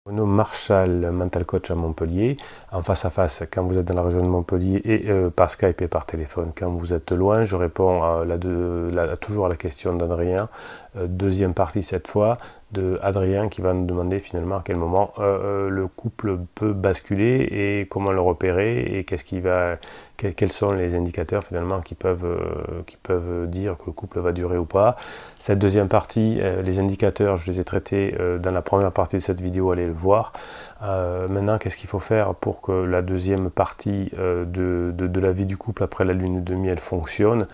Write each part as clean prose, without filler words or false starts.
Renaud Marchal, mental coach à Montpellier, en face à face quand vous êtes dans la région de Montpellier et par Skype et par téléphone. Quand vous êtes loin, je réponds toujours à la question d'Adrien, deuxième partie cette fois, de Adrien qui va nous demander finalement à quel moment le couple peut basculer et comment le repérer et quels sont les indicateurs finalement qui peuvent dire que le couple va durer ou pas. Cette deuxième partie, les indicateurs, je les ai traités dans la première partie de cette vidéo, allez le voir. Maintenant, qu'est-ce qu'il faut faire pour que la deuxième partie de la vie du couple après la lune de miel fonctionne?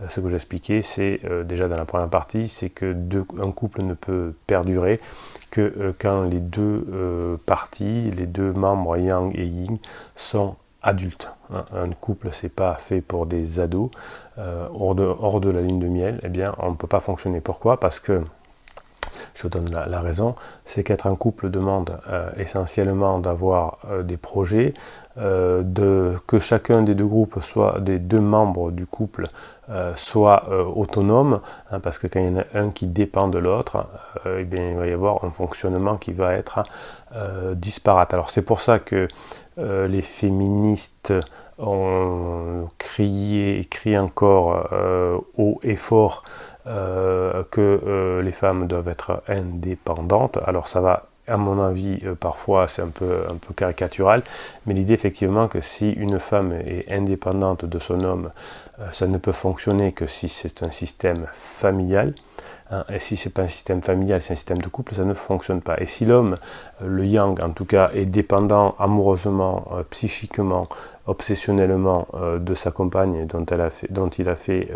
Ce que j'expliquais, c'est déjà dans la première partie, c'est que un couple ne peut perdurer que quand les deux parties, les deux membres yang et yin sont adultes. Un couple, c'est pas fait pour des ados. Hors de la lune de miel, eh bien, on ne peut pas fonctionner. Pourquoi? Parce que je vous donne la raison, c'est qu'être un couple demande essentiellement d'avoir des projets, que chacun des deux groupes, soit des deux membres du couple, soit autonome, hein, parce que quand il y en a un qui dépend de l'autre, eh bien, il va y avoir un fonctionnement qui va être disparate. Alors c'est pour ça que les féministes ont crié et crient encore haut et fort que les femmes doivent être indépendantes. Alors ça va, à mon avis, parfois c'est un peu caricatural, mais l'idée effectivement que si une femme est indépendante de son homme, ça ne peut fonctionner que si c'est un système familial. Hein, et si c'est pas un système familial, c'est un système de couple, ça ne fonctionne pas. Et si l'homme, le yang en tout cas, est dépendant amoureusement, psychiquement, obsessionnellement de sa compagne dont il a fait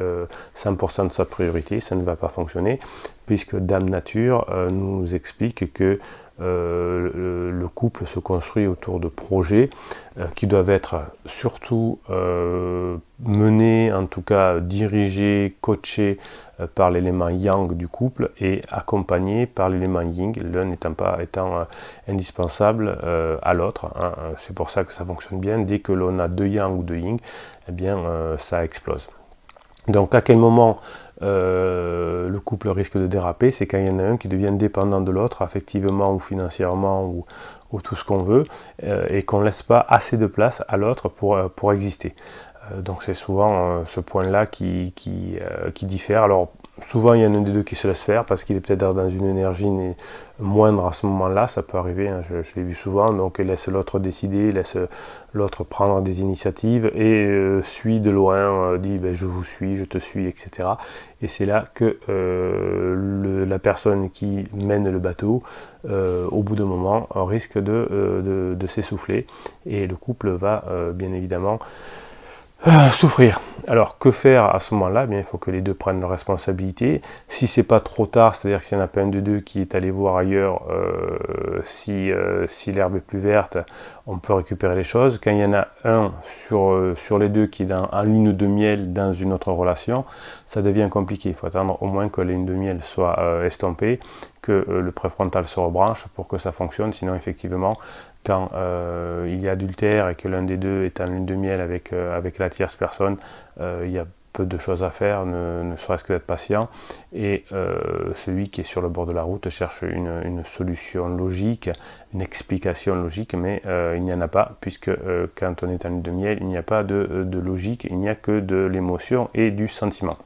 100% de sa priorité, ça ne va pas fonctionner, puisque Dame Nature nous explique que le couple se construit autour de projets qui doivent être surtout menés, en tout cas dirigés, coachés par l'élément yang du couple et accompagnés par l'élément yin, l'un étant indispensable à l'autre. Hein. C'est pour ça que ça fonctionne bien. Dès que l'on a deux yang ou deux yin, eh bien ça explose. Donc à quel moment le couple risque de déraper? C'est quand il y en a un qui devient dépendant de l'autre, affectivement ou financièrement ou tout ce qu'on veut, et qu'on ne laisse pas assez de place à l'autre pour exister. Donc c'est souvent ce point-là qui diffère. Alors souvent il y en a un des deux qui se laisse faire parce qu'il est peut-être dans une énergie moindre à ce moment-là, ça peut arriver, hein, je l'ai vu souvent, donc il laisse l'autre décider, laisse l'autre prendre des initiatives et suit de loin, dit ben, je vous suis, je te suis, etc. Et c'est là que la personne qui mène le bateau, au bout d'un moment, risque de s'essouffler et le couple va bien évidemment souffrir. Alors que faire à ce moment-là? Bien, il faut que les deux prennent leurs responsabilités. Si c'est pas trop tard, c'est-à-dire que s'il n'y en a pas un de deux qui est allé voir ailleurs, si l'herbe est plus verte, on peut récupérer les choses. Quand il y en a un sur les deux qui est en lune de miel dans une autre relation, ça devient compliqué. Il faut attendre au moins que la lune de miel soit estompée, que le préfrontal se rebranche pour que ça fonctionne. Sinon, effectivement, quand il y a adultère et que l'un des deux est en lune de miel avec la tierce personne, il y a peu de choses à faire, ne serait-ce que d'être patient, et celui qui est sur le bord de la route cherche une solution logique, une explication logique, mais il n'y en a pas, puisque quand on est en lune de miel, il n'y a pas de logique, il n'y a que de l'émotion et du sentiment.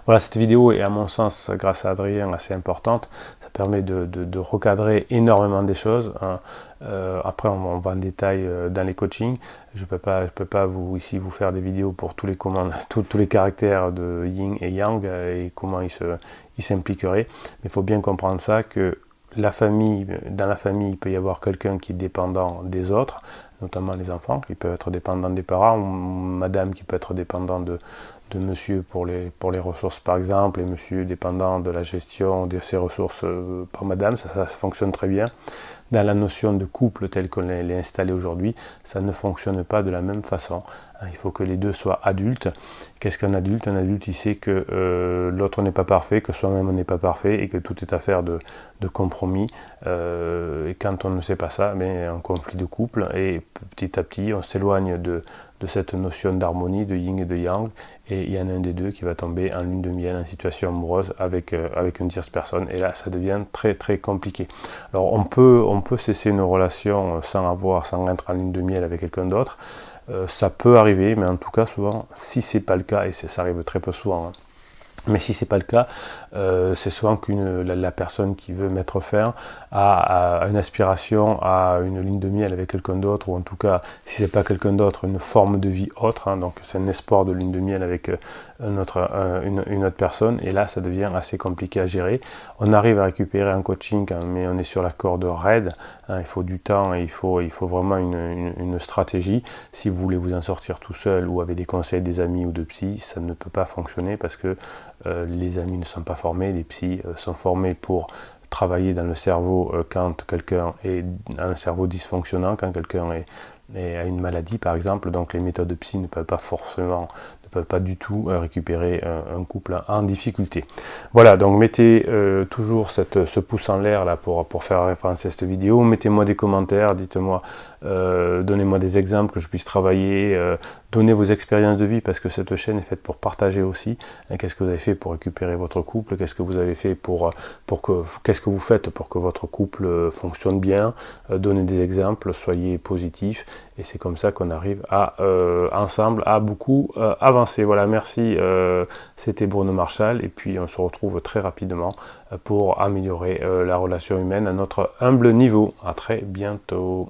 Voilà, cette vidéo est à mon sens, grâce à Adrien, assez importante. Ça permet de recadrer énormément des choses. Hein. Après, on va en détail dans les coachings. Je peux pas ici vous faire des vidéos pour tous les caractères de yin et yang et comment ils s'impliqueraient. Mais il faut bien comprendre ça, que dans la famille, il peut y avoir quelqu'un qui est dépendant des autres, notamment les enfants, qui peuvent être dépendants des parents, ou madame qui peut être dépendant de monsieur pour les ressources par exemple, et monsieur dépendant de la gestion de ses ressources par madame, ça fonctionne très bien. Dans la notion de couple telle qu'on l'est installée aujourd'hui, ça ne fonctionne pas de la même façon. Il faut que les deux soient adultes. Qu'est-ce qu'un adulte? Un adulte, il sait que l'autre n'est pas parfait, que soi-même n'est pas parfait et que tout est affaire de compromis. Et quand on ne sait pas ça, un conflit de couple, et petit à petit, on s'éloigne de cette notion d'harmonie, de yin et de yang, et il y en a un des deux qui va tomber en lune de miel, en situation amoureuse avec une tierce personne, et là ça devient très très compliqué. Alors on peut cesser une relation sans être en lune de miel avec quelqu'un d'autre, ça peut arriver, mais en tout cas souvent, si c'est pas le cas, et ça arrive très peu souvent, hein, mais si c'est pas le cas, c'est souvent que la personne qui veut mettre fin a une aspiration à une ligne de miel avec quelqu'un d'autre, ou en tout cas, si c'est pas quelqu'un d'autre, une forme de vie autre, hein, donc c'est un espoir de ligne de miel avec une autre personne, et là ça devient assez compliqué à gérer. On arrive à récupérer un coaching, hein, mais on est sur la corde raide, hein, il faut du temps, et il faut vraiment une stratégie. Si vous voulez vous en sortir tout seul, ou avec des conseils des amis ou de psy, ça ne peut pas fonctionner, parce que les amis ne sont pas formés, les psys sont formés pour travailler dans le cerveau quand quelqu'un a un cerveau dysfonctionnant, quand quelqu'un a une maladie par exemple, donc les méthodes de psy ne peuvent pas du tout récupérer un couple en difficulté. Voilà, donc mettez toujours ce pouce en l'air là pour faire référence à cette vidéo, mettez-moi des commentaires, dites-moi, donnez-moi des exemples que je puisse travailler, donnez vos expériences de vie, parce que cette chaîne est faite pour partager aussi. Qu'est-ce que vous avez fait pour récupérer votre couple, qu'est-ce que vous avez fait qu'est-ce que vous faites pour que votre couple fonctionne bien, donnez des exemples, soyez positifs, et c'est comme ça qu'on arrive ensemble à beaucoup avancer. Voilà, merci, c'était Bruno Marchal, et puis on se retrouve très rapidement pour améliorer la relation humaine à notre humble niveau. À très bientôt.